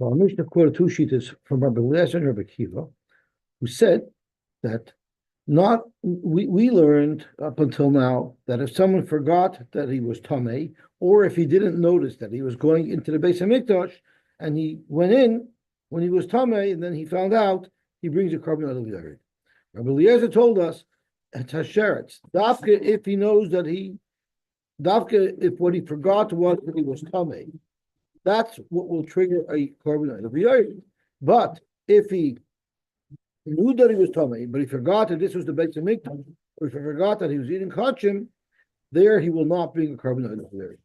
So our Mishnah quoted two sheets from Rabbi Eliezer and Rabbi Kiva, who said that we learned up until now that if someone forgot that he was tamei, or if he didn't notice that he was going into the Beis Hamikdash and he went in when he was tamei and then he found out, he brings a carbon out of the yard. Rabbi Eliezer told us at Hasheretz, dafka if he knows that dafka if what he forgot was that he was tamei, that's what will trigger a carbon out of the yard. But if he knew that he was tamei, but he forgot that this was the Beis Hamikdash, or if he forgot that he was eating kachim, there he will not bring a carbon out of the yard.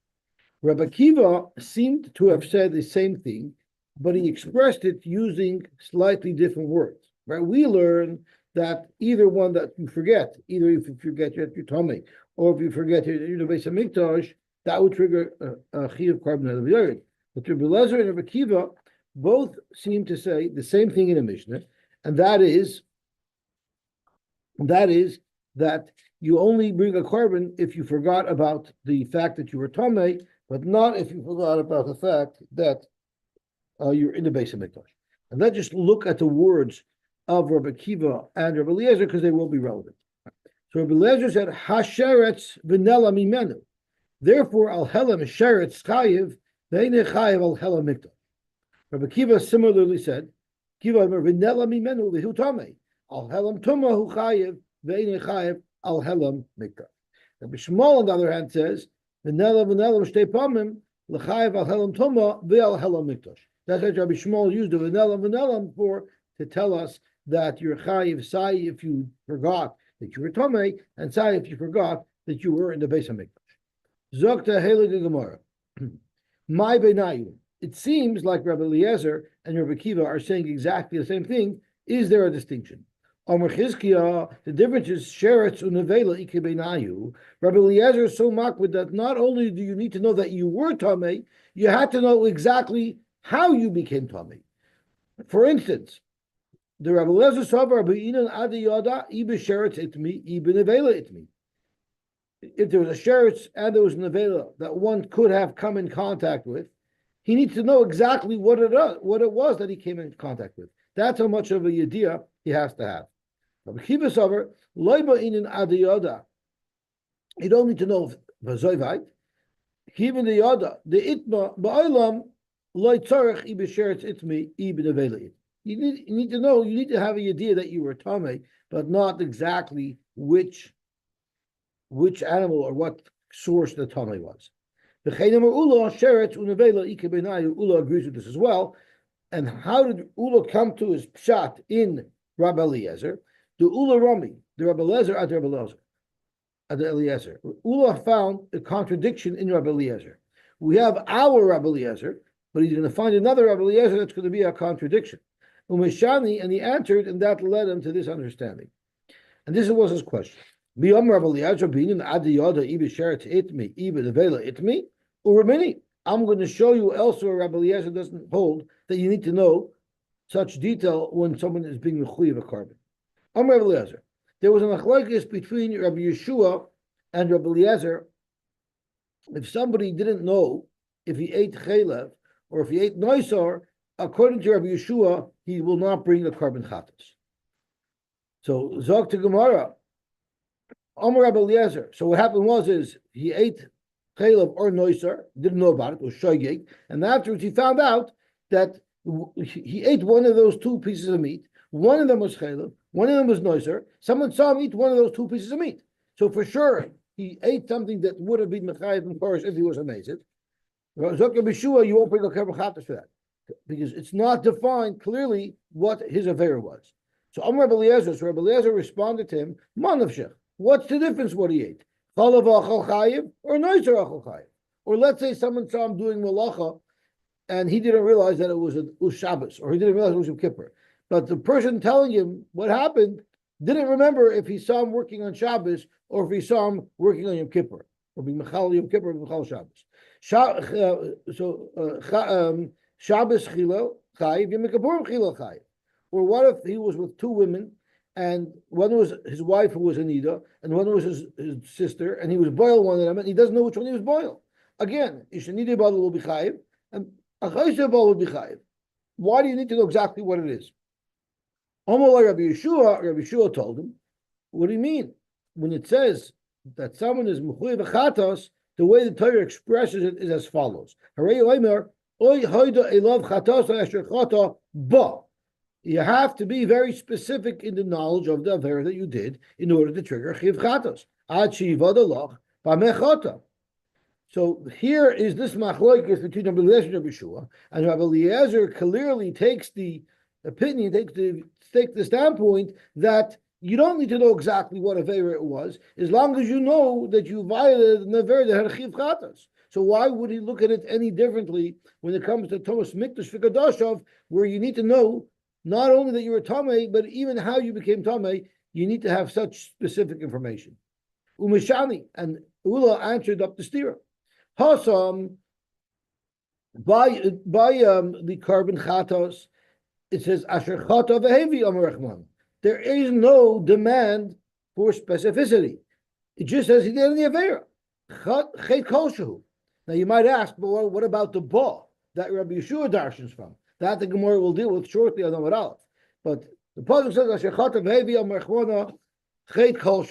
Rabbi Kiva seemed to have said the same thing, but he expressed it using slightly different words. Right? We learn that either one that you forget, either if you forget you're tamei, or if you forget you're the Beis Hamikdash, that would trigger a chiyuv carbon out of the yard. But Rabbi Eliezer and Rabbi Kiva both seem to say the same thing in a Mishnah, and that is that you only bring a carbon if you forgot about the fact that you were tamei, but not if you forgot about the fact that you're in the Beis Hamikdash. And let's just look at the words of Rabbi Kiva and Rabbi Eliezer because they will be relevant. So Rabbi Eliezer said, "Hasheretz v'nela mimenu." Therefore, al helam sheretz chayiv ve'inei chayiv al helam mikdash. Rabbi Kiva similarly said, "Kiva v'nela mimenu v'hu tamei al helam tuma hu chayiv ve'inei chayiv al helam mikdash." Rabbi Shmuel, on the other hand, says, "V'nela shtei pamim l'chayiv al helam tuma ve'al helam mikdash." That's what Rabbi Shmuel used the v'nela for to tell us that you're chayiv sai if you forgot that you were tamei, and sai if you forgot that you were in the Beis Hamikdash. Zokta Heilige Gemara. My benayu. It seems like Rabbi Eliezer and Rabbi Kiva are saying exactly the same thing. Is there a distinction? Amar Chizkiah, the difference is sheretz unavela ike benayu. Rabbi Eliezer is so makbid that not only do you need to know that you were tamei, you had to know exactly how you became tamei. For instance, the Rabbi Eliezer Savar B'inan Adi Yada Ibe Sheretz Itmi Ibe Nevela Itmi. If there was a sheretz and there was an nevela that one could have come in contact with, he needs to know exactly what it was that he came in contact with. That's how much of a yediyah he has to have. Rabbi Kiva Savar Loiba Inan Adi Yada. You don't need to know v'zoivait. Even the Yada the Itma Ba'olam Loi Tzarech Ibe Sheretz Itmi Ibe Nevela Itmi. You need to know, you need to have a idea that you were tamei, but not exactly which animal or what source the tamei was. The Ula agrees with this as well. And how did Ula come to his pshat in Rabbi Eliezer? The Ula Rami, the Rabbi Eliezer at Rabbi Eliezer. Ula found a contradiction in Rabbi Eliezer. We have our Rabbi Eliezer, but he's going to find another Rabbi Eliezer that's going to be a contradiction. Umeshani, and he answered, and that led him to this understanding. And this was his question. I'm going to show you elsewhere Rabbi Eliezer doesn't hold that you need to know such detail when someone is being mechuyev a carbon. Rabbi Eliezer. There was an achlokes between Rabbi Yeshua and Rabbi Eliezer. If somebody didn't know if he ate chaylev or if he ate noisar, according to Rabbi Yeshua, he will not bring a carbon chatas. So Zog to Gemara, Amar Rabbi Eliezer. So what happened was he ate chaylev or noisar, didn't know about it, was shoygig, and afterwards he found out that he ate one of those two pieces of meat. One of them was chaylev, one of them was noisar. Someone saw him eat one of those two pieces of meat. So for sure, he ate something that would have been mechayev and korish if he was amazed. Zog to Yeshua, you won't bring a carbon chatas for that, because it's not defined clearly what his affair was. So Rabbi Eliezer responded to him, Manavshech, what's the difference what he ate? Chalav achal chayiv or noiser achal chayiv? Or let's say someone saw him doing malacha and he didn't realize that it was a Shabbos, or he didn't realize it was Yom Kippur. But the person telling him what happened didn't remember if he saw him working on Shabbos or if he saw him working on Yom Kippur, or being Mechal Yom Kippur or Mechal Shabbos. Shabbos chilo chayiv, Yom Kippurim chilo chayiv. Or what if he was with two women, and one was his wife who was Anida, and one was his sister, and he was boiled one of them, and he doesn't know which one he was boiled. Again, Ishanida Bala will be chayiv, and Achaysha Bala will be chayiv. Why do you need to know exactly what it is? Almost like Rabbi Yeshua told him, what do you mean? When it says that someone is mechuyev chatos, the way the Torah expresses it is as follows. You have to be very specific in the knowledge of the aver that you did in order to trigger chiv chatos. So here is this machlokes between Rabbi Eliezer and Rabbi Yeshua, and Rabbi Eliezer clearly takes the opinion, takes the standpoint that you don't need to know exactly what avera it was, as long as you know that you violated an avera that had chiv chatos. So why would he look at it any differently when it comes to Thomas Mikdash Fikadoshav, where you need to know not only that you were Tameh, but even how you became Tameh, you need to have such specific information. Umeshani, and Ula answered up the stira. Hasam, by the carbon chatos, it says Asher chata v'hevi Amar Rachman. There is no demand for specificity. It just says he did in the avera. Chet kol. Now you might ask, but well, what about the ba that Rabbi Yeshua darshans from? That the Gemara will deal with shortly on Amar Aleph. But the pasuk says Asher chata v'hevi Amar Rachman chet kol.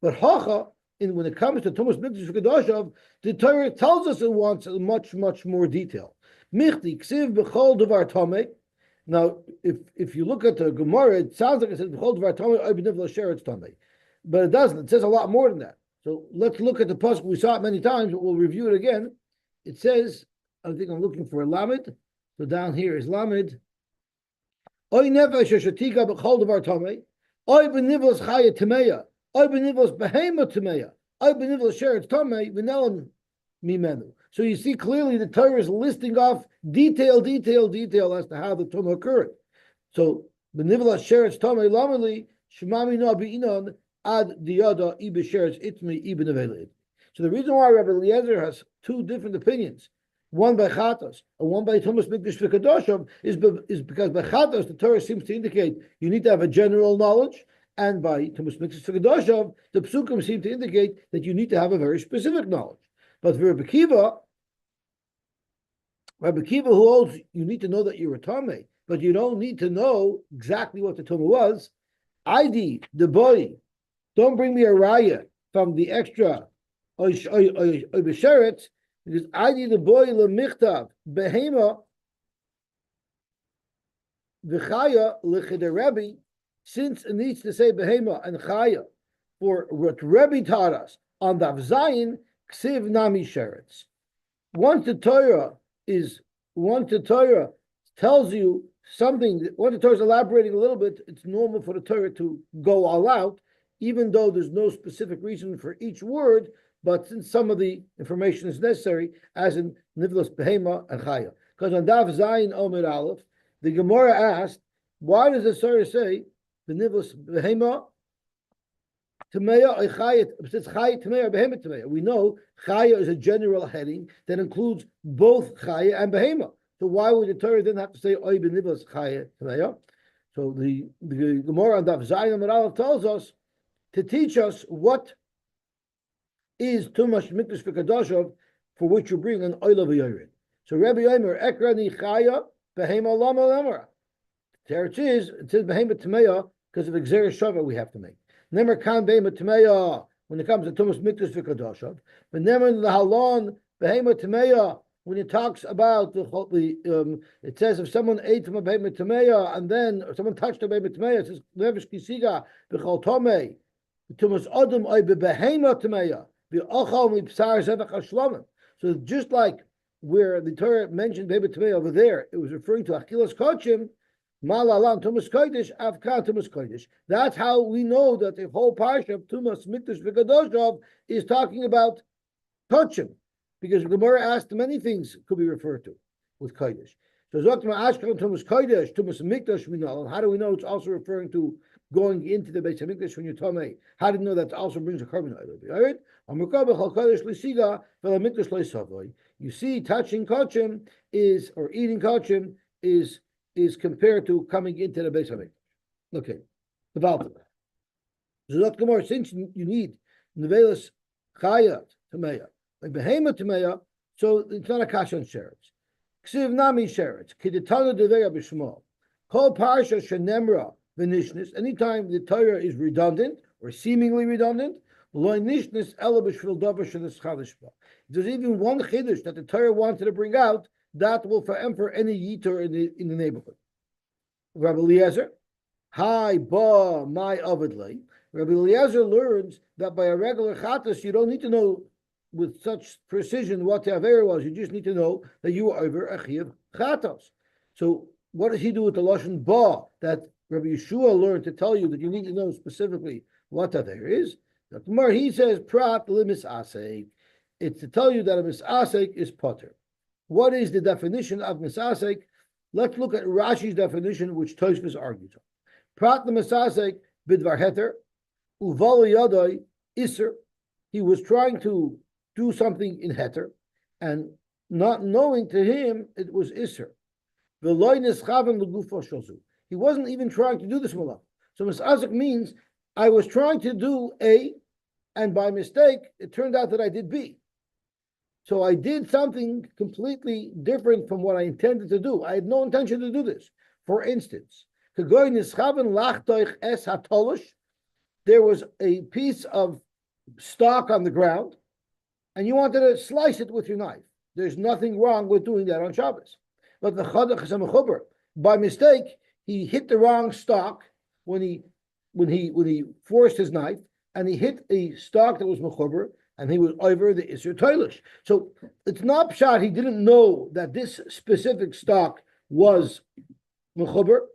But hacha, when it comes to Tumas Mikdash V'Kedoshav, the Torah tells us it wants much, much more detail. Michti ksiv b'chol devar tameh. Now, if you look at the Gemara, it sounds like it says b'chol devar tameh oy b'nivla sheretz tameh, but it doesn't. It says a lot more than that. So let's look at the pasuk. We saw it many times, but we'll review it again. It says, I think I'm looking for a lamed. So down here is lamed. Oy nefesh shatika b'chol devar tameh oy b'nivla chaya tameya. So you see clearly the Torah is listing off detail as to how the tumah occurred. So benivla sheretz tamei lameli shemami no bi'inon ad diyada ibe sheretz itmi ibn avelid. So the reason why Rabbi Eliezer has two different opinions, one by chatos and one by Tumas Mikdash V'Kedoshav, is because by chatos the Torah seems to indicate you need to have a general knowledge. And by Tumas Mikdash V'Kedoshav, the psukim seem to indicate that you need to have a very specific knowledge. But for Rabbi Kiva who holds you need to know that you're a tameh, but you don't need to know exactly what the tumah was. ID the boy, don't bring me a raya from the extra b'sheretz, because ID the boy lemichtav behema v'chaya l'chederebi. Since it needs to say behema and chaya for what Rebbe taught us on Daf Zayin, ksiv nami sheretz. Once the Torah tells you something, once the Torah is elaborating a little bit, it's normal for the Torah to go all out, even though there's no specific reason for each word, but since some of the information is necessary, as in nivlos behema and chaya. Because on Daf Zayin Omer Aleph, the Gemara asked, why does the Torah say the nivus behema tameya or chayit? It says chayit tameya or behema tameya. We know chaya is a general heading that includes both chaya and behema. So why would the Torah then have to say oy benivus chaya tameya? So the Gemara on Daf Zayin Aleph tells us to teach us what is Tumas Mikdash V'Kedoshav, for which you bring an oila v'yored. So Rabbi Yomer ekrani chaya behema lama lemara. Teretz is it says behema tameya because of Exer Shava we have to make. Nemer kan behema tameya when it comes to Tumas Mikdash V'Kedoshav, but never the halon behema tameya when it talks about the it says if someone ate from a behema tameya and then or someone touched a behema tameya, it says levish kisiga b'chol tomei Tumas adam oy behema tameya v'achal mipsar zevach hashlamim. So just like where the Torah mentioned behema tameya over there, it was referring to achilas kochim. Malalam Tumas Kodesh, Avkan Tumas Kodesh. That's how we know that the whole parsha of Tumas Mikdash V'Kedoshav is talking about Kochim, because Gemara asked many things could be referred to with Kodesh. So Zokma Ashkan Tumas Kodesh, Tumas Mikdash we know. How do we know it's also referring to going into the Beis Hamikdash when you're Tomei? How do you know that also brings a carbon oil? All right? You see, touching Kochim is, or eating Kochim is compared to coming into the Beis Hamikdash. Okay, the Valta. So that Gemara, since you need nevelas chaya tameya, like behema tameya, so it's not a kasha on sheretz. Ksiv nami sheretz. Kiditana devei b'shmo. Kol parsha shenemra v'nishnis. Anytime the Torah is redundant or seemingly redundant, lo nishnis ela b'shvil davar sheneschalishba. If there's even one chiddush that the Torah wanted to bring out, that will for any yitur in the neighborhood. Rabbi Eliezer, hi ba my avidlay. Rabbi Eliezer learns that by a regular chatas, you don't need to know with such precision what the avera was. You just need to know that you are over a chiv chatas. So what does he do with the lashon ba that Rabbi Yeshua learned to tell you that you need to know specifically what the avera is? The Gemara, he says prat limis asek. It's to tell you that a misasek is potter. What is the definition of misasek? Let's look at Rashi's definition, which Tosfos argues on. Prat misasek bidvar heter uval yadai iser. He was trying to do something in heter, and not knowing to him it was iser. He wasn't even trying to do this malach. So misasek means I was trying to do A, and by mistake it turned out that I did B. So I did something completely different from what I intended to do. I had no intention to do this. For instance, there was a piece of stock on the ground, and you wanted to slice it with your knife. There's nothing wrong with doing that on Shabbos. But the chadach is a mechuber. By mistake, he hit the wrong stock when he forced his knife, and he hit a stock that was mechuber, and he was over the Isser Toilish. So it's not pshat, he didn't know that this specific stock was mechuber.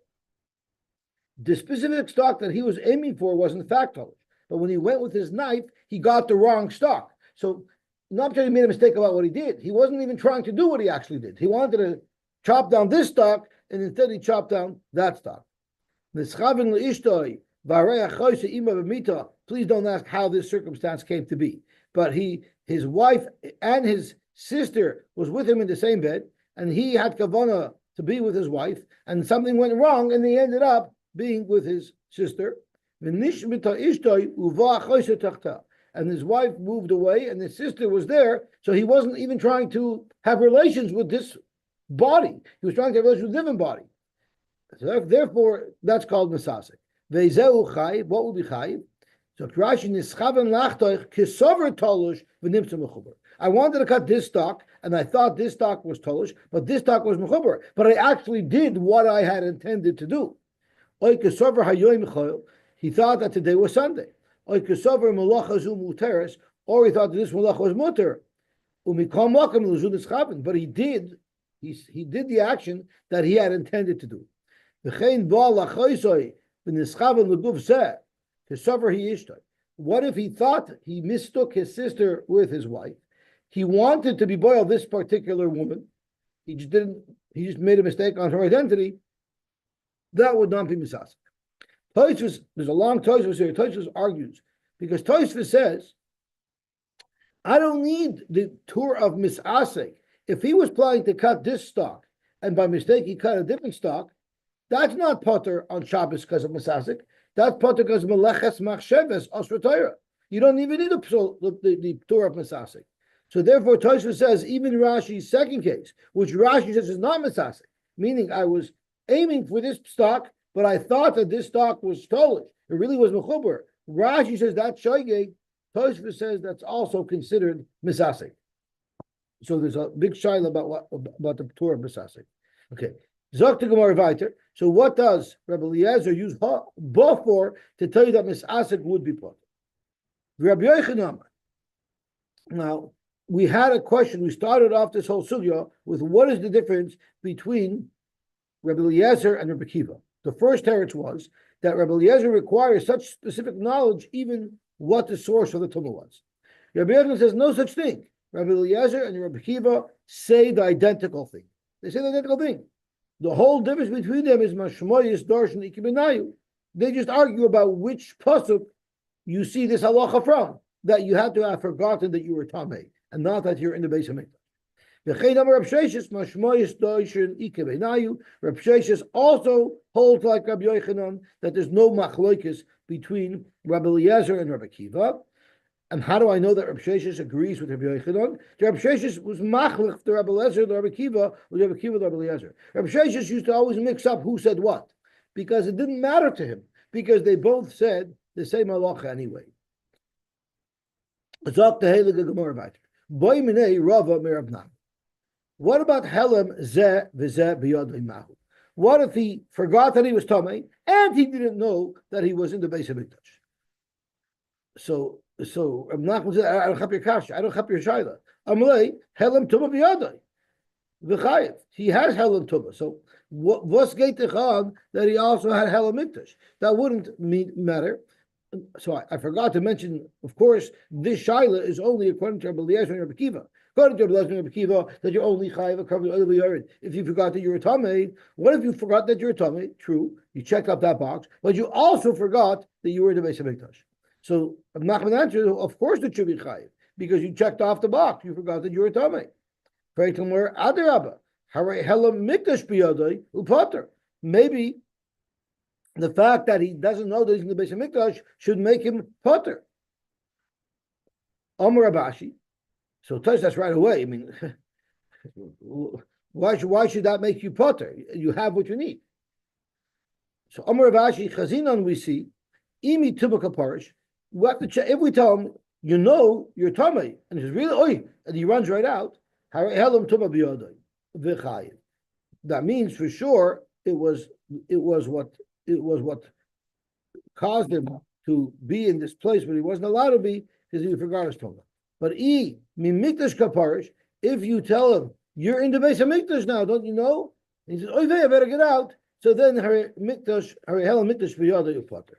The specific stock that he was aiming for was in fact Toilish. But when he went with his knife, he got the wrong stock. So not pshat he made a mistake about what he did. He wasn't even trying to do what he actually did. He wanted to chop down this stock, and instead he chopped down that stock. Please don't ask how this circumstance came to be. But his wife and his sister was with him in the same bed, and he had kavanah to be with his wife, and something went wrong, and he ended up being with his sister. And his wife moved away, and his sister was there, so he wasn't even trying to have relations with this body. He was trying to have relations with a different body. So therefore, that's called misasek. What would be chayiv? So Rashi nischaven lachtoich kisover tolush v'nimtza mechuber. I wanted to cut this stock, and I thought this stock was tolush, but this stock was mechuber. But I actually did what I had intended to do. Oy kisover hayoy mechoil. He thought that today was Sunday. Oy kisover malacha zu muteres, or he thought that this malacha was muter. Umikol makam l'zu nischaven. But he did the action that he had intended to do. V'chein ba lachoisoi v'nischaven l'guf zeh. What if he thought he mistook his sister with his wife? He wanted to be boiled this particular woman. He just made a mistake on her identity. That would not be misasek. Tosfos, there's a long Tosfos here. Tosfos argues because Tosfos says, I don't need the tour of misasek. If he was planning to cut this stock and by mistake he cut a different stock, that's not potter on Shabbos because of misasek. That's potter because meleches machsheves osra Torah. You don't even need the Torah of misasek. So therefore, Tosfos says even Rashi's second case, which Rashi says is not misasek, meaning I was aiming for this stock, but I thought that this stock was stolen. It really was mechuber. Rashi says that's shoygeg. Tosfos says that's also considered misasek. So there's a big shaila about the Torah of misasek. Okay. Zok to Gemara weiter. So what does Rabbi Eliezer use ba for to tell you that misasek would be put? Rabbi Yochanan. Now we had a question. We started off this whole sugya with what is the difference between Rabbi Eliezer and Rabbi Kiva. The first teretz was that Rabbi Eliezer requires such specific knowledge, even what the source of the tumah was. Rabbi Yochanan says no such thing. Rabbi Eliezer and Rabbi Kiva say the identical thing. They say the identical thing. The whole difference between them is mashmoyis darshan ikibenayu. They just argue about which pasuk you see this halacha from, that you have to have forgotten that you were tamei, and not that you're in the base of mikdash. Reb Sheshes also holds like Rabbi Yochanan that there's no machlokes between Rabbi Eliezer and Rabbi Kiva. And how do I know that Rabbi Sheshes agrees with Rabbi Yochanan? Rabbi Sheshes was machlich to Rabbi Lezer, the Rabbi Kiva, with Rabbi Kiva, the Rabbi Eliezer. Rabbi Sheshes used to always mix up who said what, because it didn't matter to him, because they both said the same halacha anyway. What about Helem Zeh V'Zeh B'Yod Mahu? What if he forgot that he was Tomei and he didn't know that he was in the Beis Hamikdash? So I'm not going to say I don't have your kasha, I don't have your shaila. Amalei Helem Tuma B'Yodai V'Chayev. He has Helem Tuma. So what's Geitechon that he also had Helem Mikdash? That wouldn't matter. So I forgot to mention, of course, this shaila is only according to Rabbi Eliezer and Rabbi Kiva. According to Rabbi Eliezer and Rabbi Kiva, that you're only chayiv a carbon oil yared. If you forgot that you're a tamei, what if you forgot that you're a tamei? True, you checked up that box, but you also forgot that you were in the Beis Hamikdash. So Nachman answered, of course it should be chayiv because you checked off the box. You forgot that you were a tamei. Very adarabba. Haray helam mikdash biyadai upater. Maybe the fact that he doesn't know that he's in the Beis Hamikdash should make him potter. Amar Abashi. So touch that's right away. I mean, why should that make you potter? You have what you need. So Amar Abashi Chazinon we see Imi Tubaka Parish. We have to check if we tell him you know you're Tomei and he's really oi and he runs right out. That means for sure it was what caused him to be in this place, but he wasn't allowed to be because he forgot his Torah. But mimikdash kaparish, if you tell him you're in the Beis Hamikdash now, don't you know? And he says, "Oh, I better get out." So then her hell mikdash b'yada upater,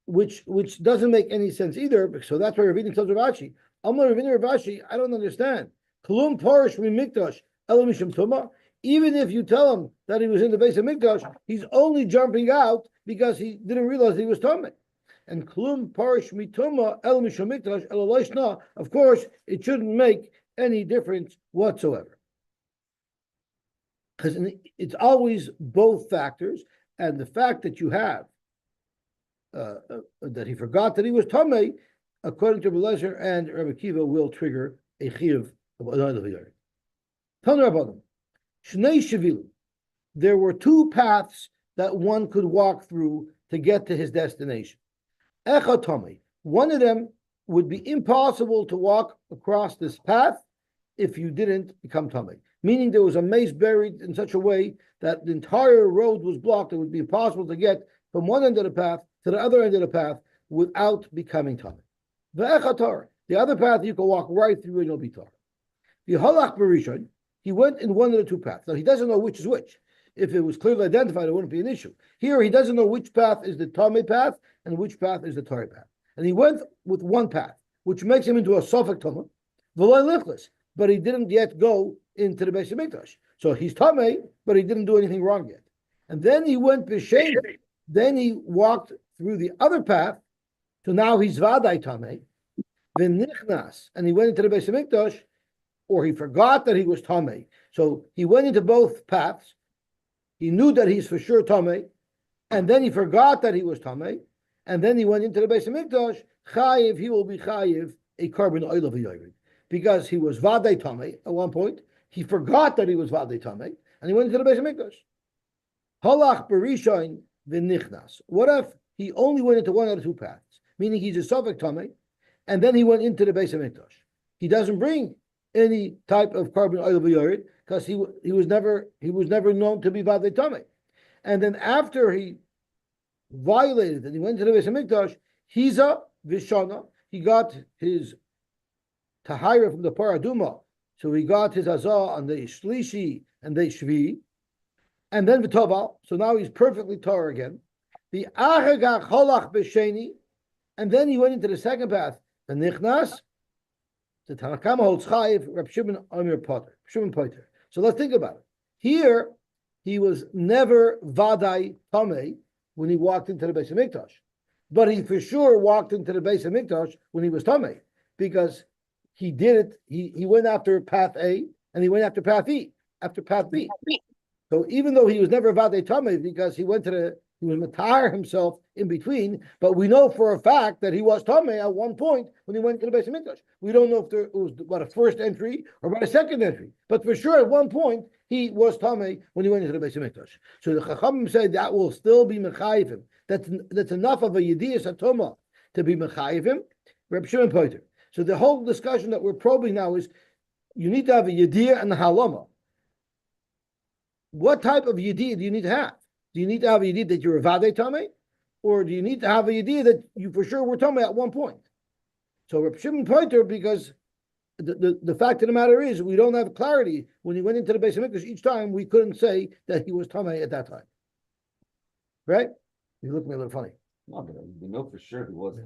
which doesn't make any sense either. So that's why Ravina tells Ravashi, "Amar Ravina Ravashi, I don't understand. Klum parish mimikdash elamishim tuma." Even if you tell him that he was in the Beis Hamikdash, he's only jumping out because he didn't realize he was Tomei. And klum parish mituma el mishamikdash el aloishna. Of course, it shouldn't make any difference whatsoever, because it's always both factors. And the fact that you have that he forgot that he was Tomei, according to Rabbi Lezer and Rabbi Kiva, will trigger a chiyuv of another v'yari. Tanu Rabbanim. Shnei Shavuos. There were two paths that one could walk through to get to his destination. Echad Tomei. One of them would be impossible to walk across this path if you didn't become Tomei. Meaning there was a mace buried in such a way that the entire road was blocked. It would be impossible to get from one end of the path to the other end of the path without becoming Tomei. Ve'echad Torah. The other path you can walk right through and you'll be Torah. The halach b'rishon. He went in one of the two paths. Now, he doesn't know which is which. If it was clearly identified, it wouldn't be an issue. Here, he doesn't know which path is the Tamei path and which path is the Torah path. And he went with one path, which makes him into a Sofek Tamei, V'loy Lichlis, but he didn't yet go into the Beis Hamikdash. So he's Tamei, but he didn't do anything wrong yet. And then he went B'Shem, then he walked through the other path, so now he's Vadai Tamei, V'Nichnas, and he went into the Beis Hamikdash, or he forgot that he was Tamei. So he went into both paths. He knew that he's for sure Tamei, and then he forgot that he was Tamei, and then he went into the Beis Hamikdash. Chayiv, he will be Chayiv, a carbon oil of a yored, because he was Vadei Tamei at one point. He forgot that he was Vadei Tamei, and he went into the Beis Hamikdash. Halach Berishain v'nichnas. What if he only went into one of the two paths, meaning he's a Sofek Tamei, and then he went into the Beis Hamikdash? He doesn't bring any type of carbon oil of yored because he was never known to be Vadei Tamei. And then after he violated and he went to the Beis Hamikdash, Hiza Vishana, he got his Tahira from the Paraduma. So he got his Azah on the Shlishi and the Shvi, and then V'toval. So now he's perfectly Torah again. The Ahagach Holach B'Sheni, and then he went into the second path, the Nichnas. The Tanakama holds Chayiv, Reb Shimon Amir Potter, Shimon Potter. So let's think about it. Here, he was never Vadai Tamei when he walked into the Beis Hamikdash, but he for sure walked into the Beis Hamikdash when he was Tamei, because he did it. He went after path A and he went after path E, after path B. So even though he was never Vadei Tamei because he went to He was Matar himself in between, but we know for a fact that he was Tameh at one point when he went to the Beis Hamikdash. We don't know if it was about a first entry or about a second entry, but for sure at one point he was Tameh when he went into the Beis Hamikdash. So the Chachamim say that will still be Mechayivim. That's enough of a Yediyas Atoma to be Mechayivim. Reb Shimon Poiter. So the whole discussion that we're probing now is you need to have a Yediyah and a Halama. What type of Yediyah do you need to have? Do you need to have a Yediyah that you're a Vadei Tameh? Or do you need to have a Yediyah that you for sure were Tameh at one point? So Reb Shimon Poiter, because the fact of the matter is we don't have clarity. When he went into the Beis Hamikdash each time, we couldn't say that he was Tameh at that time. Right? You look at me a little funny. No, but we know for sure he was.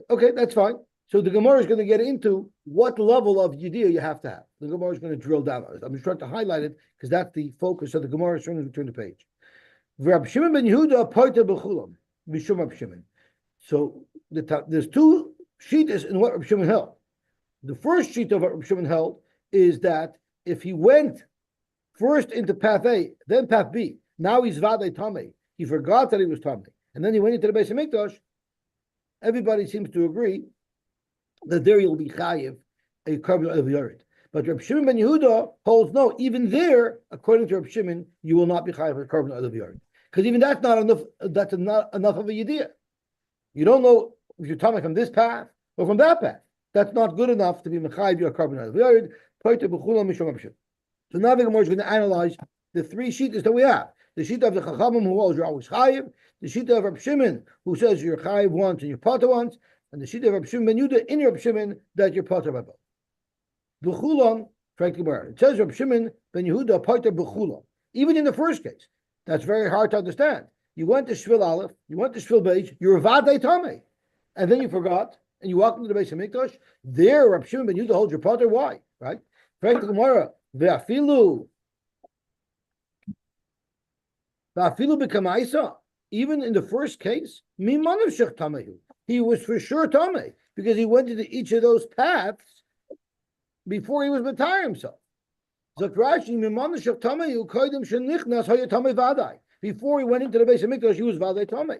Okay, that's fine. So the Gemara is going to get into what level of Yediyah you have to have. The Gemara is going to drill down on it. I'm just trying to highlight it because that's the focus of the Gemara as soon as we turn the page. Reb Shimon ben Yehuda poiter b'chulam mishum Reb Shimon. So there's two sheetas in what Reb Shimon held. The first sheet of what Reb Shimon held is that if he went first into path A, then path B, now he's Vadei Tameh. He forgot that he was Tameh. And then he went into the Beis Hamikdash. Everybody seems to agree that there you'll be chayiv a carbon of yared. But Reb Shimon ben Yehuda holds no. Even there, according to Reb Shimon, you will not be chayiv a carbon of yared because even that's not enough. That's not enough of a yediyah. You don't know if you're coming from this path or from that path. That's not good enough to be mechayiv your carbon of yared. So now the Gemara is going to analyze the three sheetas that we have. The sheet of the Chachamim who holds you're always chayiv. The sheet of Reb Shimon who says you're chayiv once and you're potter once. And the sheet of Reb Shimon ben Yehuda in Reb Shimon that you're potter by both. B'chulam, frankly, it says Reb Shimon ben Yehuda potter b'chulam. Even in the first case, that's very hard to understand. You went to Shvil Aleph, you went to Shvil Beis, you're Vadei Tameh, and then you forgot, and you walked into the Beis Hamikdash. There, Reb Shimon ben Yehuda holds your potter. Why? Right? Frankly, Gemara ve'afilu b'kamaisa. Even in the first case, mimanav shech tamehu. He was for sure Tameh because he went into each of those paths before he was Matar himself. Before he went into the Beis Hamikdash, he was Vadei Tameh.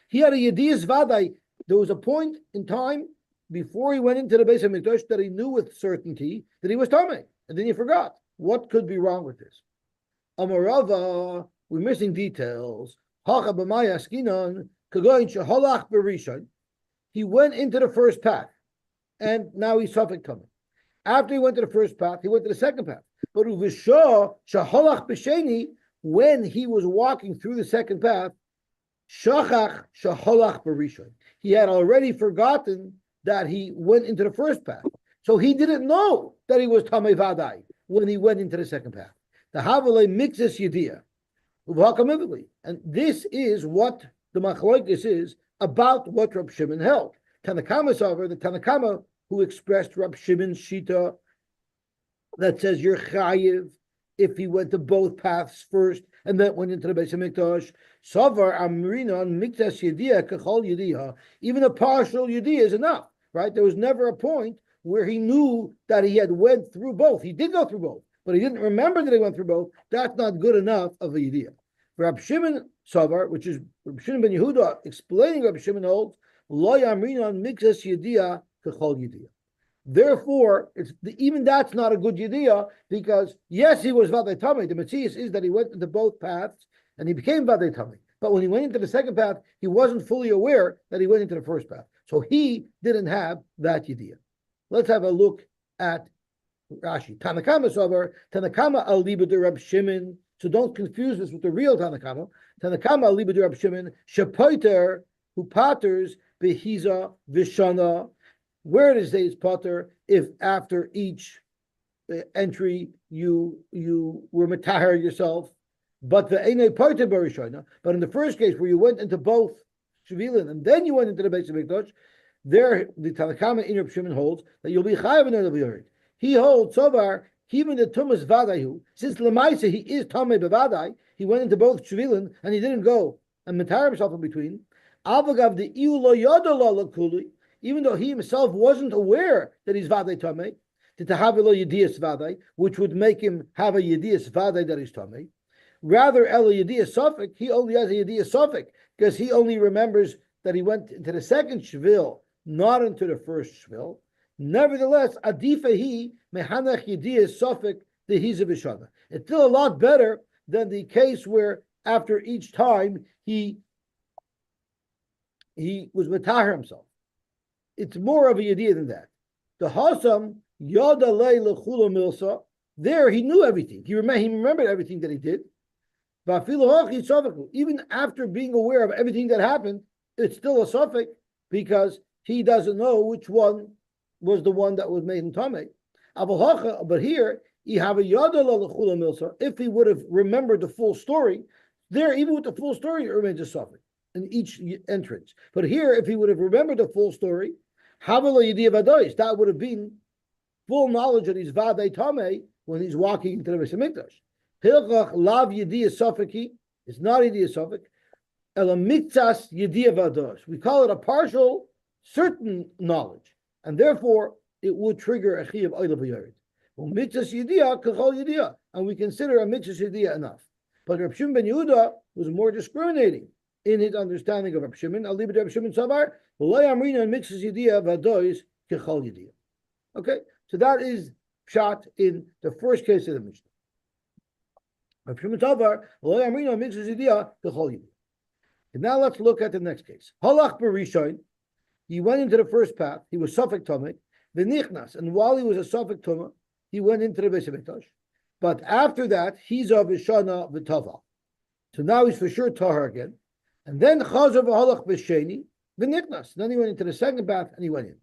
He had a Yediyas Vadai. There was a point in time before he went into the Beis Hamikdash that he knew with certainty that he was Tameh, and then he forgot. What could be wrong with this? Amarava, we're missing details. He went into the first path, and now he's Safek Tameh. After he went to the first path, he went to the second path. But when he was walking through the second path, he had already forgotten that he went into the first path. So he didn't know that he was Tamei Vadai when he went into the second path. The Havale mixes Yediyah. And this is what the Machlokes is about what Reb Shimon held. Tanakama Savar, the Tanakama who expressed Reb Shimon's Shita that says you're chayiv if he went to both paths first and then went into the Beis Hamikdash. Savar Amrinon Miktas Yediyah Kachol Yediyah. Even a partial Yediyah is enough, right? There was never a point where he knew that he had went through both. He did go through both, but he didn't remember that he went through both. That's not good enough of a Yediyah. Reb Shimon Savar, which is Reb Shimon ben Yehuda explaining Reb Shimon holds, Lo Yamrinon Miktas Yediyah Kachol Yediyah. Therefore, even that's not a good Yediyah because yes, he was Vadei Tameh. The Metzias is that he went into both paths and he became Vadei Tameh. But when he went into the second path, he wasn't fully aware that he went into the first path. So he didn't have that Yediyah. Let's have a look at Rashi. Tanakama Savar, Tanakama al Libed Reb Shimon. So don't confuse this with the real Tanakama. Tanakama al Libed Reb Shimon, Shepoiter, who patters Behiza Vishana. Where does it say potter if after each entry you were metaher yourself? But the ene potter barishona. But in the first case where you went into both shvilin and then you went into the Beis Hamikdash, there the Tanakama in Reb Shimon holds that you'll be chayav and you'll be heard. He holds sovar even the tumas vadayu. Since lemaisa he is tamei bevadai, he went into both shvilin and he didn't go and metaher himself in between. Avagav the iu lo yadala lakuli. Even though he himself wasn't aware that he's Vadei Tamei, to have a Yediyas Vadei, which would make him have a Yediyas Vadei that he's Tamei. Rather, El Yediyah Suffolk, he only has a Yediyah Suffolk because he only remembers that he went into the second Shvil, not into the first Shvil. Nevertheless, Adifa he Mehanach Yediyah Suffolk the Hizavishana. It's still a lot better than the case where after each time he was Matahar himself. It's more of a Yediyah than that. The Hasam Yada Lechula Milsa. There he knew everything. He remembered everything that he did. Even after being aware of everything that happened, it's still a suffix because he doesn't know which one was the one that was made in Tameh. But here, if he would have remembered the full story, there, even with the full story, it remains a suffix in each entrance. But here, if he would have remembered the full story, that would have been full knowledge that he's Vadei Tameh when he's walking into the Beis Hamikdash. Hilchach lav yediyah sofiki. It's not yediyah sofik. Elamitzas yediyah vados. We call it a partial, certain knowledge, and therefore it would trigger a chiyuv oila b'yored. Well, mitzvas yediyah kachol yediyah, and we consider a mitzvas yediyah enough. But Reb Shimon ben Yehuda was more discriminating in his understanding of Reb Shimon. I'll leave it to Reb Shimon Savar. V'lo yamrina mitzvas yediyah vados kachol yediyah. Okay, so that is shot in the first case of the Mishnah. And now let's look at the next case. Halach Barishain, he went into the first path, he was Suffolk Tomei, V'nichnas, and while he was a Suffolk Tomei, he went into the Beis Hamikdash. But after that, he's of Ishana V'tava. So now he's for sure Tahar again. And then Chazav Halach B'sheni, V'nichnas. Then he went into the second path and he went in.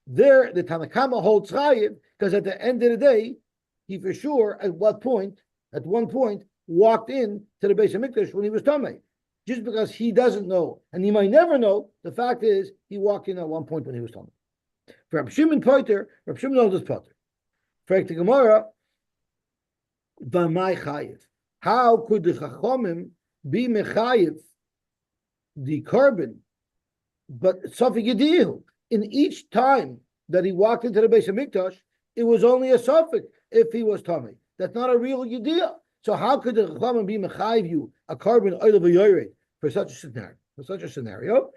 There, the Tanakama holds Chayiv, because at the end of the day, he for sure, at one point, walked in to the Beis Hamikdash when he was Tamei. Just because he doesn't know, and he might never know, the fact is, he walked in at one point when he was Tamei. For Reb Shimon Poiter, Reb Shimon knows this Poiter. For the Gemara, V'mai Chayiv. How could the Chachomim be Mechayiv, the carbon, but Safik Yedihu? In each time that he walked into the Beis Hamikdash, it was only a Safik if he was Tamei. That's not a real Yediyah. So how could the Chachamim be mechayiv you a carbon oil of a yored for such a scenario?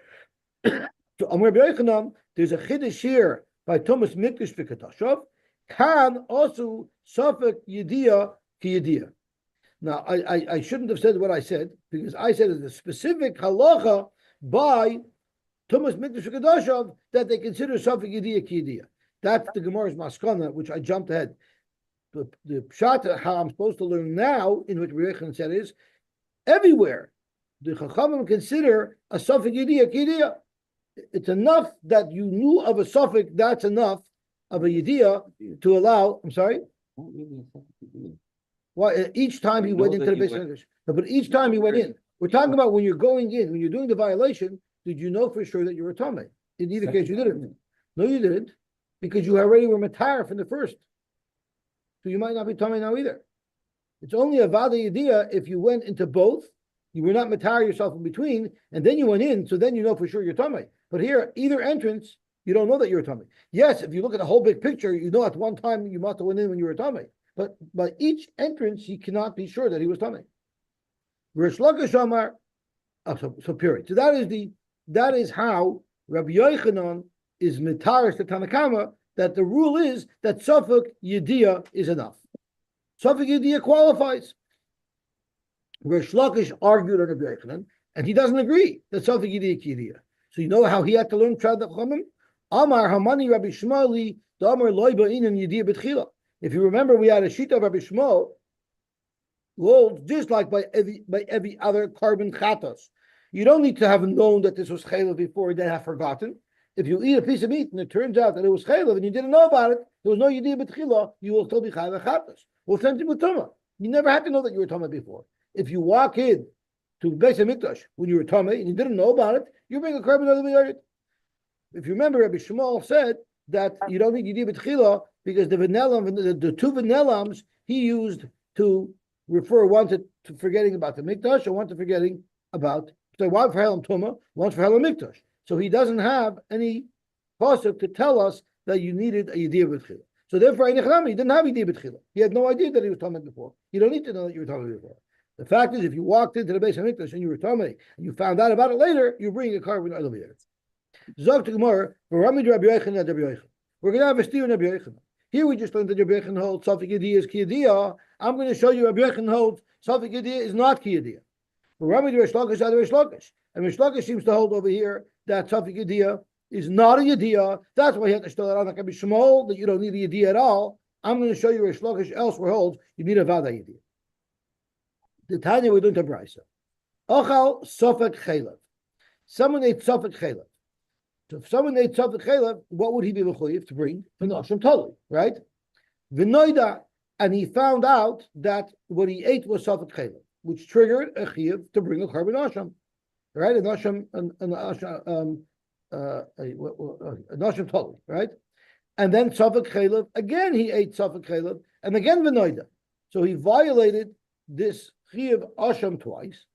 So Amar B'Yochanan, there's a chiddush here by Thomas Mikdash v'Katashov. Can also suffolk Yediyah ki Yediyah. Now I shouldn't have said what I said because I said it's a specific halacha by Thomas Mikdash v'Katashov that they consider suffolk Yediyah ki Yediyah. That's the Gemara's maskana, which I jumped ahead. The pshat, how I'm supposed to learn now, in which Rebbe said is, everywhere the Chachamim consider a suffix Yediyah Yediyah. It's enough that you knew of a suffix, that's enough of a Yediyah to allow, I'm sorry? Why, each time he went into the Beis Hamikdash. No, but each time he went in. We're talking about when you're going in, when you're doing the violation, did you know for sure that you were Tamei? In either case, you didn't. No, you didn't, because you already were Matar from the first. So you might not be Tamei now either. It's only a Vada Yediyah if you went into both, you were not Matar yourself in between, and then you went in, so then you know for sure you're Tamei. But here, either entrance, you don't know that you're Tamei. Yes, if you look at the whole big picture, you know at one time you must have went in when you were Tamei. But by each entrance, he cannot be sure that he was Tamei. Rish Lakish Amar, so period. So that is how Rabbi Yochanan is Mitarish to Tanakama, that the rule is that Suffolk Yediyah is enough. Suffolk Yediyah qualifies. Rish Lakish argued on Rabbi Yochanan, and he doesn't agree that Suffolk Yediyah Yediyah. So you know how he had to learn Trad Chachamim? Amar Hamani Rabbi Shmueli Damar Loiba Inan Yediyah B'Tchila. If you remember, we had a sheet of Rabbi Shmuel. Well, just like by every other carbon chatos, you don't need to have known that this was chaylev before and then have forgotten. If you eat a piece of meat and it turns out that it was chaylev and you didn't know about it, there was no yediyah b'tchila, you will still be chaylev chatos. Well, same thing with tumah. You never had to know that you were tumah before. If you walk in to Beis Hamikdash when you were tumah and you didn't know about it, you bring a carbon out of the. If you remember, Rabbi Shmuel said that you don't need yediyah b'tchila because the two vanillams he used to refer one to forgetting about the mikdash and one to forgetting about, so one for Helam Tumah, one for Helam Mikdash. So he doesn't have any pasuk to tell us that you needed a Yediyah B'Tchila. So therefore, he didn't have Yediyah B'Tchila. He had no idea that he was Tamei before. You don't need to know that you were Tamei before. The fact is, if you walked into the base of Mikdash and you were Tomei and you found out about it later, you bring a carbon out of the earth. Zog to Gemara, we're going to have a steer in Rabbi Yochanan. Here we just learned that Rabbi Yochanan holds Safik Yediyah is Kiyadiyah. I'm going to show you Rabbi Yochanan holds Safik Yediyah is not Kiyadiyah. Rami Rish Lakish out of Rish Lakish. And Rish Lakish seems to hold over here that Safik Yediyah is not a Yediyah. That's why he had to still it on like a Shmuel, that you don't need a Yediyah at all. I'm going to show you Rish Lakish elsewhere holds you need a Vada Yediyah. The Tanya we learned to Brisa. Ochal Safik Chaylev. Someone ate Safik Chaylev. So if someone ate Safik Chaylev, what would he be mechuyev to bring? An Asham Tali, right? V'noida, and he found out that what he ate was Safik Chaylev, which triggered a chiyuv to bring a carbon asham, right? An asham totally, right? And then Safek Chaylev, again he ate Safek Chaylev, and again V'noida. So he violated this chiyuv asham twice.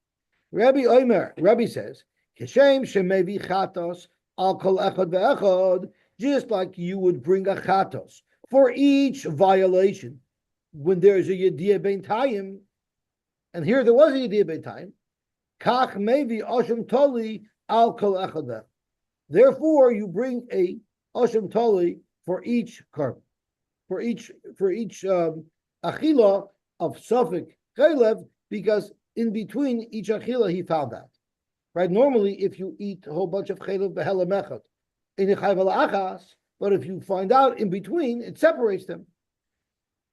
Rabbi says, Kishem shemevi chatos al kol echad ve'echad, just like you would bring a chatos for each violation when there's a yediyah bein tayim. And here there was a Yediyah B'Tayim. Kach maybe Asham Toli al kol echad. Therefore, you bring a Asham Toli for each carbon, for each achila of Safek Chaylev, because in between each achila he found that. Right? Normally, if you eat a whole bunch of Chaylev b'Hela Mechad, in a Chayvel Achas, but if you find out in between, it separates them.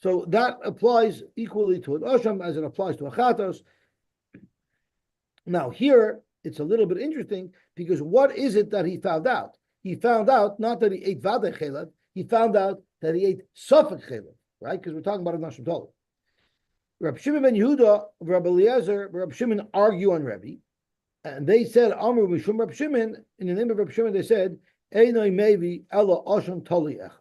So that applies equally to an Asham as it applies to a Chatos. Now here, it's a little bit interesting because what is it that he found out? He found out not that he ate Vadei Chelev, he found out that he ate Safek Chelev, right? Because we're talking about an Asham Tol. Reb Shimon ben Yehuda, Reb Eliezer, Reb Shimon argue on Rebbe, and they said, Amru Mishum Reb Shimon, in the name of Reb Shimon, they said, Einoi Mevi Ela Asham Toli Echad.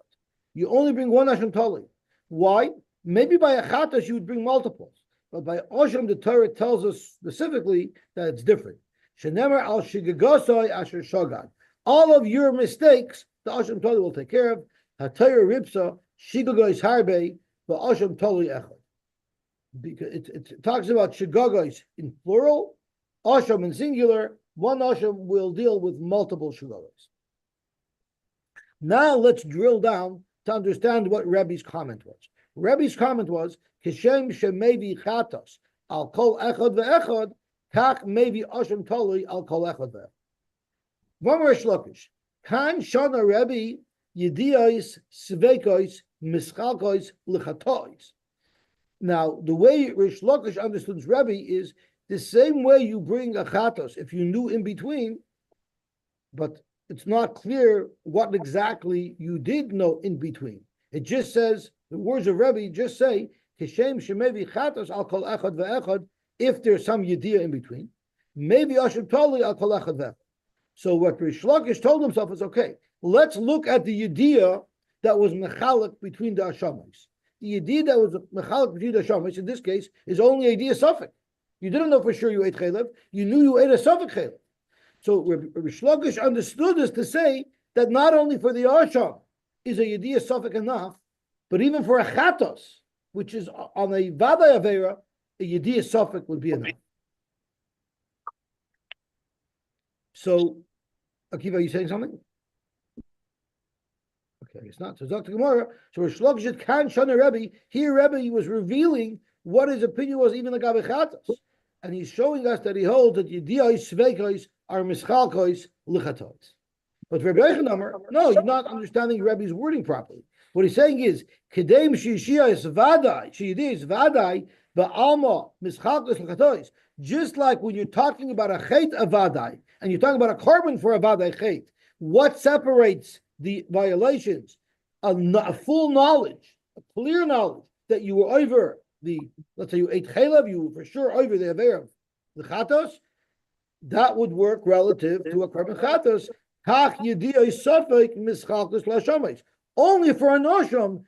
You only bring one Asham Toli. Why? Maybe by a chatas you would bring multiples, but by Osham the Torah tells us specifically that it's different. Shenemer al shigagosoi asher shogad. All of your mistakes, the Osham Toli will take care of. HaTorah ripsa shigagois harbe, but Osham Toli echad. Because it talks about shigagois in plural, Osham in singular. One Osham will deal with multiple shigagois. Now let's drill down to understand what Rebbe's comment was. Rebbe's comment was, Kishem shemevi chatos al kol echad ve'echad, kach mevi asham toli al kol echad ve'echad. One more shlokish. Kan shana Rebbe yediyos sveikois mischalkois lichatois. Now, the way Rish Lakish understood Rebbe is the same way you bring a chatos, if you knew in between, but it's not clear what exactly you did know in between. It just says, the words of Rebbe just say, Kishem shemevi chatos al kol echad ve'echad, if there's some yediyah in between. Maybe Ashim Toli al kol echad ve'echad. So what Rish Lakish told himself is, okay, let's look at the yediyah that was mechalik between the Ashamis. The yediyah that was mechalik between the Ashamis, in this case, is only a yediyah Safek. You didn't know for sure you ate chaylev, you knew you ate a Safek chaylev. So Rish Lakish understood this to say that not only for the Asham is a Yediyah Safek enough, but even for a Chatos, which is on a Vadai Avera, a Yediyah Safek would be enough. So, Akiva, are you saying something? Okay, it's not. So Dr. Gemara, so Rish Lakish can Shana Rebbe, here Rebbe was revealing what his opinion was even like Gabe Chatos. And he's showing us that he holds that Yediyah Sveikois are mischalkois lichatois. But Rabbi Yochanan, no, you're not understanding Rebbe's wording properly. What he's saying is, Kedem shishia is vadai, shiyidiyah is vadai, ba'alma mischalkois lichatois. Just like when you're talking about a chet of vadai, and you're talking about a carbon for a vadai chet, what separates the violations? A full knowledge, a clear knowledge that you were over the, let's say you ate chaylev, you were for sure over the aver of the chatos. That would work relative to a carbon chatos. Kach yediyah safek mischalkus lashamis. Only for an osham,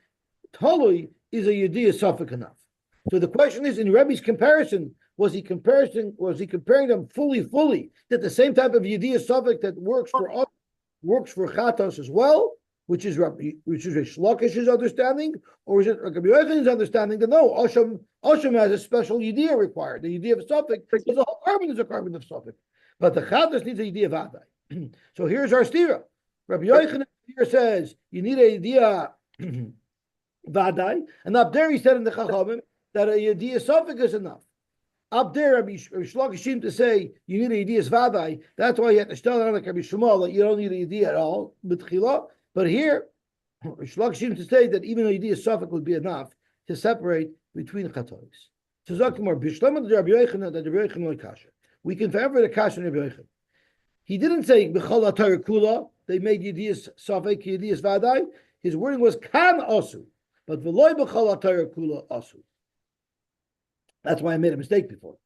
tolui is a yediyah safek enough. So the question is, in Rebbe's comparison, was he comparing them fully that the same type of yediyah safek that works for chatos as well? which is Reish Lakish's understanding, or is it Rabbi Yochanan's understanding that no, Asham has a special idea required. The idea of suffix, because the whole carbon is a carbon of suffix. But the Chadas needs the idea of Adai. So here's our stira. Rabbi Yochanan here says you need a idea Vadai, and up there he said in the Chachamim that a idea suffix is enough. Up there, Rabbi Shlakish seemed to say you need an idea Vadai. That's why you have to tell it like Rabbi Shmuel that you don't need an idea at all. But here, Shlakish seems to say that even an idea suffix would be enough to separate between chatois. So Zakimar Bishlam the Rabbi Yochanan that Rabbi Yochanan kasha. We can forever the kasha in Rabbi Yochanan. He didn't say b'chol Torah kula. They made yediyas safek yediyas vadai. His wording was kan asu, but v'loy b'chol Torah kula asu. That's why I made a mistake before.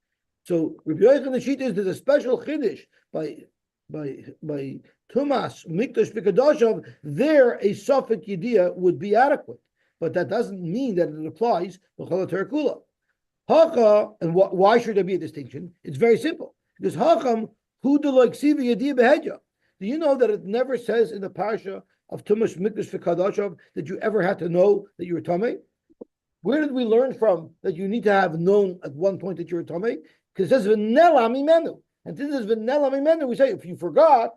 So Rabbi Yochanan Shita is there's a special chiddush by Tumas Mikdash V'Kadoshav. There a safek yediyah would be adequate, but that doesn't mean that it applies b'chol Torah kula. Hacha, and why should there be a distinction? It's very simple because Hacham. Do you know that it never says in the parsha of Tumas Mikdash V'Kadoshav that you ever had to know that you were Tamei? Where did we learn from that you need to have known at one point that you were Tamei? Because it says V'nela Mimenu. And since it's V'nela Mimenu, we say if you forgot,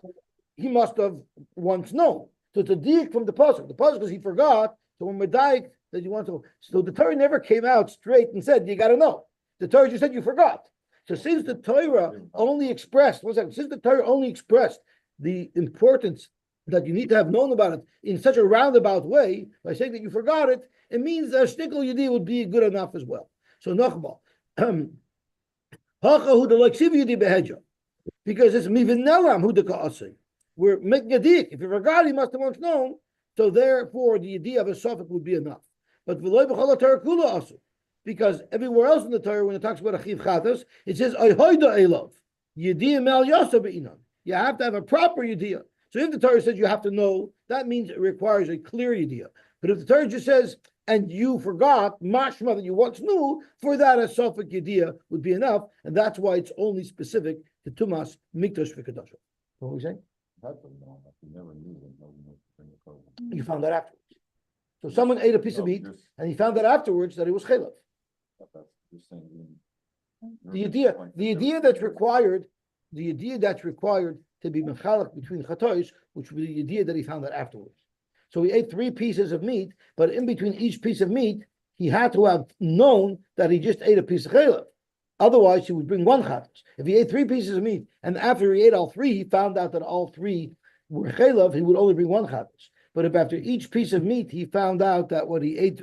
he must have once known. So it's a diak from the pasuk. The pasuk is he forgot. So when Medayik that you want to, so the Torah never came out straight and said you got to know. The Torah just said you forgot. So since the Torah only expressed, since the Torah only expressed the importance that you need to have known about it in such a roundabout way, by saying that you forgot it, it means that a shtickle yedi would be good enough as well. So Nachma, because it's mivinelam hu deka'asei. We're making a dik. If you forgot, he must have once known. So therefore, the idea of a suffix would be enough. But v'loy b'chol Torah kula asu. Because everywhere else in the Torah, when it talks about achiv chatas, it says ayhoida elov yediyah mel yasa be'inan. You have to have a proper yediyah. So if the Torah says you have to know, that means it requires a clear yediyah. But if the Torah just says and you forgot mashma that you once knew, for that a sofik yediyah would be enough, and that's why it's only specific to tumas mikdash v'kadasha. What were we saying? You found that afterwards. So someone ate a piece of meat, and he found out afterwards that it was chelav. The idea that's required to be mechalak between chatois, which would be the idea that he found out afterwards. So he ate 3 pieces of meat, but in between each piece of meat, he had to have known that he just ate a piece of chelav. Otherwise, he would bring 1 chatos. If he ate 3 pieces of meat, and after he ate all 3, he found out that all 3 were chelav, he would only bring 1 chatos. But if after each piece of meat, he found out that what he ate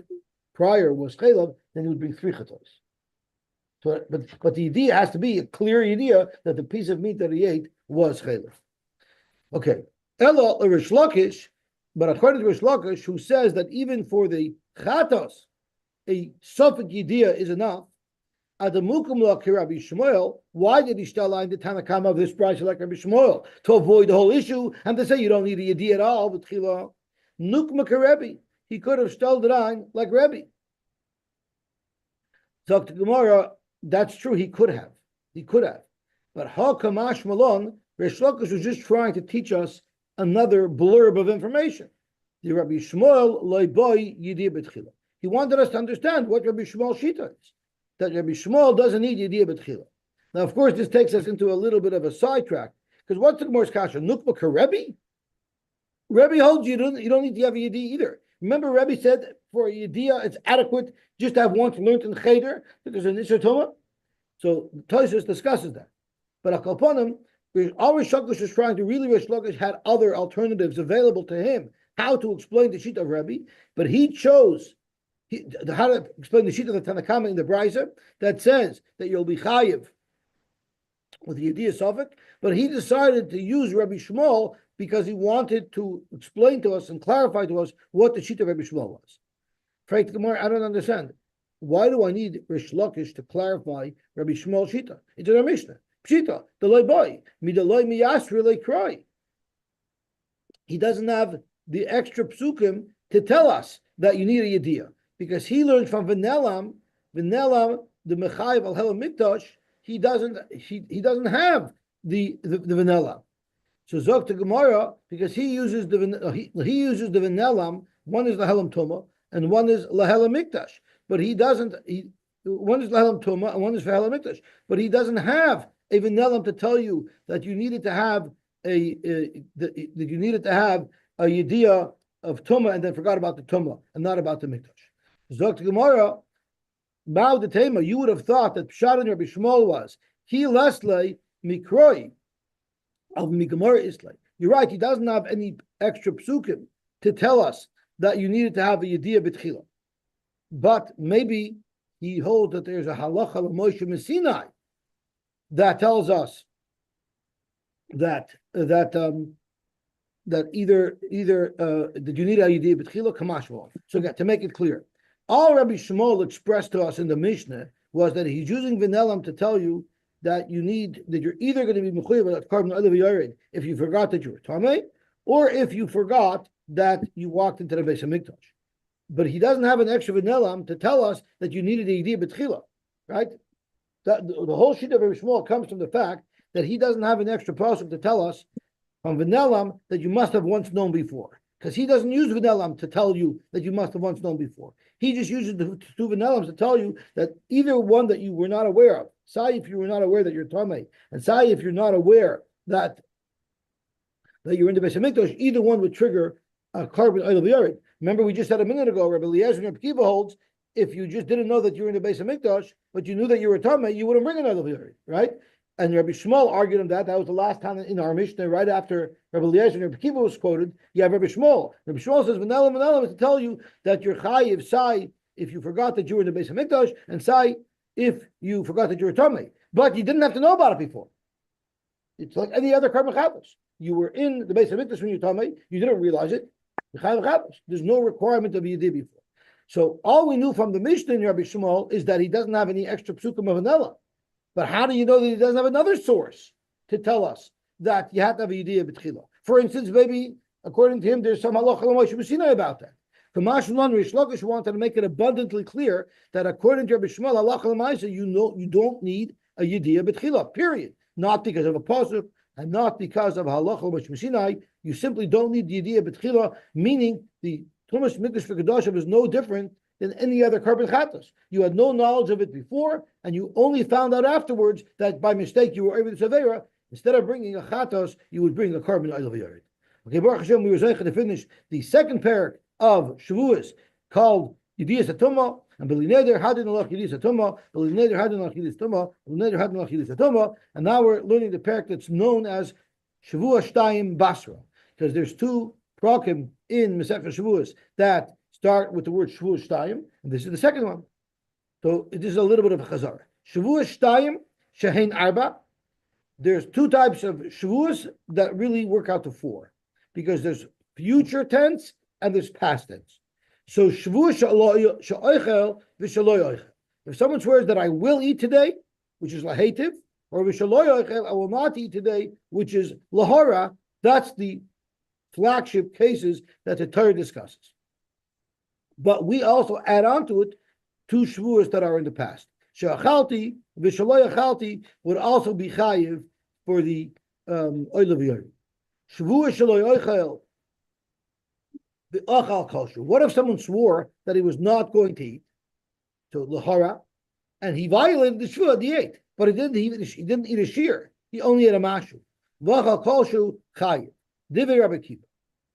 prior was chelav, then he would bring 3 chatos. So, but the idea has to be a clear idea that the piece of meat that he ate was chelav. Okay. Ella Rish Lakish, but according to Rish Lakish, who says that even for the chatos, a sofik idea is enough. Adamukum la Rabbi Shmuel. Why did he stella in the Tanakama of this price like Rabbi Shmuel? To avoid the whole issue and to say you don't need a idea at all. But chila nukma Rebbe. He could have stole it on like Rebbe. So to Gemara, that's true. He could have. But how kamash malon? Rish Lakish was just trying to teach us another blurb of information. The Rabbi Shmuel loy boy yidiyah betchila. He wanted us to understand what Rabbi Shmuel shita is. That Rabbi Shmuel doesn't need yidiyah betchila. Now, of course, this takes us into a little bit of a sidetrack because what's the Gemara's kasha? Nukma Rebbe? Rebbe holds you don't need to have a yidiyah either. Remember, Rebbe said for a yidiyah it's adequate just to have once learned in cheder that there's an isur tuma. So Tosfos discusses that. But Akalponim, all Rish Lakish was trying to Rish Lakish had other alternatives available to him how to explain the sheet of Rebbe, but he chose how to explain the sheet of the Tanakama in the Brisa that says that you'll be chayiv with the idea Suffolk, but he decided to use Rabbi Shmuel because he wanted to explain to us and clarify to us what the sheet of Rabbi Shmuel was. Frank Gemara, I don't understand. Why do I need Rish Lakish to clarify Rabbi Shmuel Shita? It's in our Mishnah. Pshita, the loy boy, midaloi miyasri loy cry. He doesn't have the extra psukim to tell us that you need a yediyah because he learns from Venelam, the Mechayiv al Helam Mikdash. He doesn't have the Venelam. So Zok to Gemara, because he uses the Venelam, one is Lahelam Tuma, and one is Lahelam Mikdash. But he doesn't, one is Lahelam Tuma, and one is for Lahelam Mikdash. But he doesn't have a Venelam to tell you that you needed to have a Yediyah of Tuma and then forgot about the Tuma and not about the Mikdash. Zok to Gemara, Mao the Tema, you would have thought that Pshat and Rabbi Shmuel was Ki Lesle Mikroi of Migamara Islay. You're right, he doesn't have any extra psukim to tell us that you needed to have a Yediyah B'tchila. But maybe he holds that there's a halacha l'Moshe Messinai that tells us that either that you need a Yediyah B'tchila, Kamashval. So again, to make it clear, all Rabbi Shmuel expressed to us in the Mishnah was that he's using Venelam to tell you that you're either going to be mechuyev with carbon oil if you forgot that you were tamei, or if you forgot that you walked into the Beis Hamikdash. But he doesn't have an extra Venelam to tell us that you needed a Yediyah B'tchila, right? The whole sheet of Rabbi Shmuel comes from the fact that he doesn't have an extra pasuk to tell us from Venelam that you must have once known before. Because he doesn't use Venelam to tell you that you must have once known before. He just uses the two Venelams to tell you that either one that you were not aware of, say if you were not aware that you're Tamei, and say if you're not aware that you're in the Beis Hamikdash, either one would trigger a carbon oil of. Remember, we just said a minute ago, Rabbi Eliezer and Rabbi Kiva holds, if you just didn't know that you were in the Beis Hamikdash, but you knew that you were Tamei, you wouldn't bring an oil of right? And Rabbi Shmuel argued on that. That was the last time in our Mishnah, right after Rabbi Eliezer and Rabbi Kiva was quoted. You have Rabbi Shmuel. Rabbi Shmuel says, Venelam is to tell you that you're chayiv, sai, if you forgot that you were in the Beis Hamikdash, and sai, if you forgot that you were Tamei. But you didn't have to know about it before. It's like any other carbon chappos. You were in the Beis Hamikdash when you were Tamei, you didn't realize it. There's no requirement of Yediyah before. So all we knew from the Mishnah in Rabbi Shmuel is that he doesn't have any extra psukim of Vanilla. But how do you know that he doesn't have another source to tell us that you have to have a Yediyah B'tchila? For instance, maybe, according to him, there's some halacha l'Moshe Messinai about that. Kamashulon Rish Lakish wanted to make it abundantly clear that according to Rabbi Shmuel, halacha l'Moshe, you don't need a Yediyah B'tchila, period. Not because of a pasuk and not because of halacha l'Moshe Messinai. You simply don't need the Yediyah B'tchila, meaning the Tumas Mikdash for Kedoshim is no different than any other carbon chatos. You had no knowledge of it before, and you only found out afterwards that by mistake you were able to Savera. Instead of bringing a chatos, you would bring a carbon oil of Yared. Okay, Baruch Hashem, we were zeicha to finish the second parak of Shavuos called Yediyas Atuma, and Belineder Hadin Alach Yediyas Atuma, Belineder Hadin Alach Yediyas Atuma, Belineder Hadin Alach Yediyas Atuma, and now we're learning the parak that's known as Shavuos Shtayim Basra, because there's two prakim in Masechah Shavuos that start with the word Shavuos Shtayim, and this is the second one. So it is a little bit of a chazara. Shavuos Shtayim, Shehein Arba. There's two types of Shavuos that really work out to four, because there's future tense and there's past tense. So Shavuos Sha'oichel v'Shaloy Oichel. If someone swears that I will eat today, which is Lahativ, or V'Shaloy Oichel, I will not eat today, which is Lahora, that's the flagship cases that the Torah discusses. But we also add on to it two Shavuos that are in the past. She'achalti, v'shaloy achalti would also be chayiv for the oil of Yarim. Shavuos shaloy oichel v'achal kosher. What if someone swore that he was not going to eat? So lahara, and he violated the shvuah, the eight, but he didn't eat a shear. He only ate a mashu. V'achal kosher chayiv. Divrei Rabbi Kiva.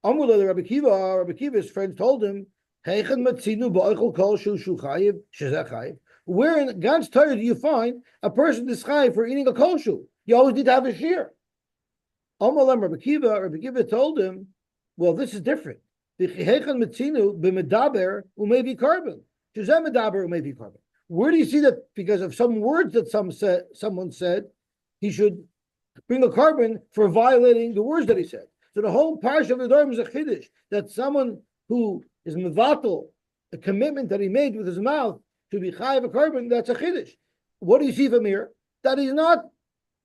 Amrullah Rabbi Kiva's friends told him, where in God's Torah do you find a person is chayiv for eating a kosher? You always need to have a shear. Rabbi Kiva told him, well, this is different. Where do you see that because of some words that someone said, he should bring a carbon for violating the words that he said? So the whole parsha of the Dharm is a chiddush, that someone who is mevatel, a commitment that he made with his mouth to be chayiv a carbon, that's a chiddush. What do you see from here? That he's not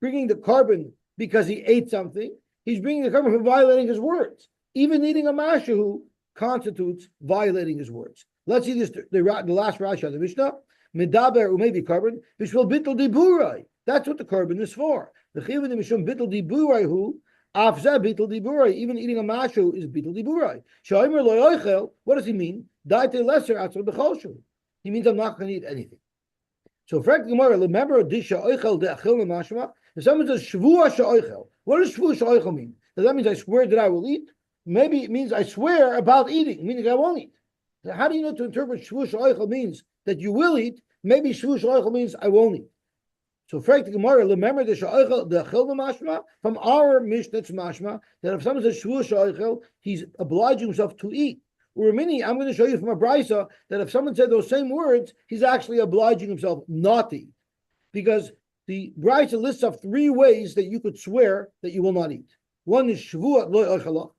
bringing the carbon because he ate something. He's bringing the carbon for violating his words. Even eating a mashu constitutes violating his words. Let's see this, the last Rashi of the Mishnah. Medaber umevi carbon, which will bittul diburai. That's what the carbon is for. The chiyuv mishum bittul diburai hu Afzeh bitul diburai. Even eating a mashu is bitul diburai. Shaimer lo yochel. What does he mean? Daite lesser atzor b'choshu. He means I'm not going to eat anything. So, frankly, Gemara, remember disha oichel de'achil mashma. If someone says shvua she'oichel, what does shvua she'oichel mean? Does that mean I swear that I will eat? Maybe it means I swear about eating, meaning I won't eat. So how do you know to interpret shvua she'oichel means that you will eat? Maybe shvua she'oichel means I won't eat. So, frankly, Gemara, remember the she'oichel de'achil mashma from our Mishnah mashma that if someone says shvua she'oichel, he's obliging himself to eat. Urmini, I'm going to show you from a brisa that if someone said those same words, he's actually obliging himself not to eat. Because the brisa lists of 3 ways that you could swear that you will not eat. One is shvuah lo ochala.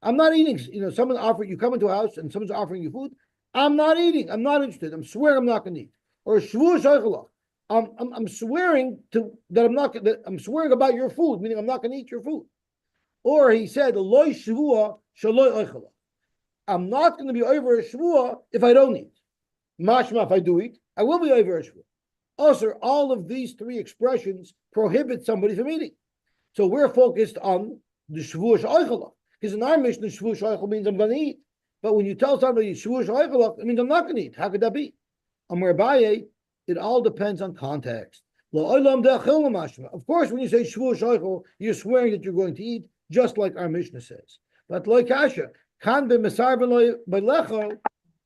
I'm not eating. Someone offered, you come into a house and someone's offering you food. I'm not eating. I'm not interested. I'm swearing I'm not going to eat. Or shvuah shochala. I'm swearing I'm swearing about your food, meaning I'm not going to eat your food. Or he said lo shvuah shalo ochala. I'm not going to be over a shvuah if I don't eat. Mashma, if I do eat, I will be over a shvuah. Also, all of these 3 expressions prohibit somebody from eating. So we're focused on the shvuah she'oichalach. Because in our Mishnah, shvuah she'oichal means I'm going to eat. But when you tell somebody shvuah she'oichalach, it means I'm not going to eat. How could that be? Amar Abaye, it all depends on context. Of course, when you say shvuah she'oichal, you're swearing that you're going to eat, just like our Mishnah says. But like kasha,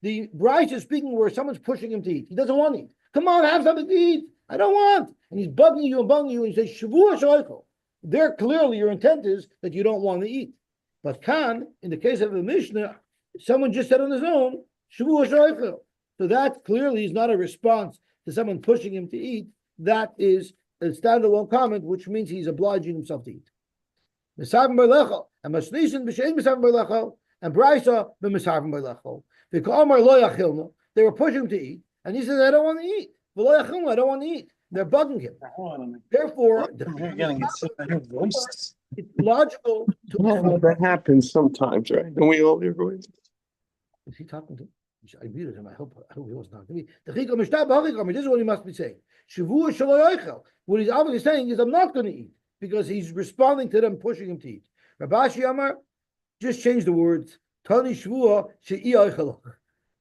the Bryce is speaking where someone's pushing him to eat. He doesn't want to eat. Come on, have something to eat. I don't want. And he's bugging you, and you say, Shavuous shaychel. There, clearly, your intent is that you don't want to eat. But Khan, in the case of the Mishnah, someone just said on his own, Shavuous shaychel. So that clearly is not a response to someone pushing him to eat. That is a standalone comment, which means he's obliging himself to eat. And Brisa b'misarvim b'lechol. They were pushing him to eat, and he says, "I don't want to eat. I don't want to eat." They're bugging him. Therefore, it's logical to. That happens sometimes, right? And we all hear voices. Is he talking to? I muted him. I hope he was not to me. This is what he must be saying. What he's obviously saying is, "I'm not going to eat," because he's responding to them pushing him to eat. Rabashi Amar, just change the words. Tani shvua she'i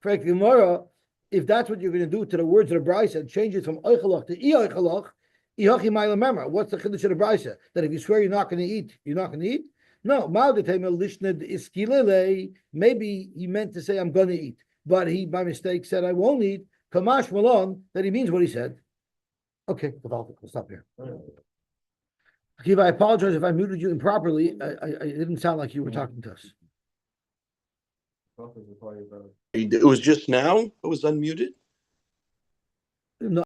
Frank Gemara, if that's what you're going to do to the words of the Brisa and change it from oichalach to i'oichalach, ihachi ma'ila memra. What's the chiddush of the Brisa? That if you swear you're not going to eat, you're not going to eat? No. Maybe he meant to say I'm going to eat, but he by mistake said I won't eat. Kamash malon, that he means what he said. Okay, we'll stop here. Akiva, I apologize if I muted you improperly. I didn't sound like you were talking to us. It was just now. I was unmuted.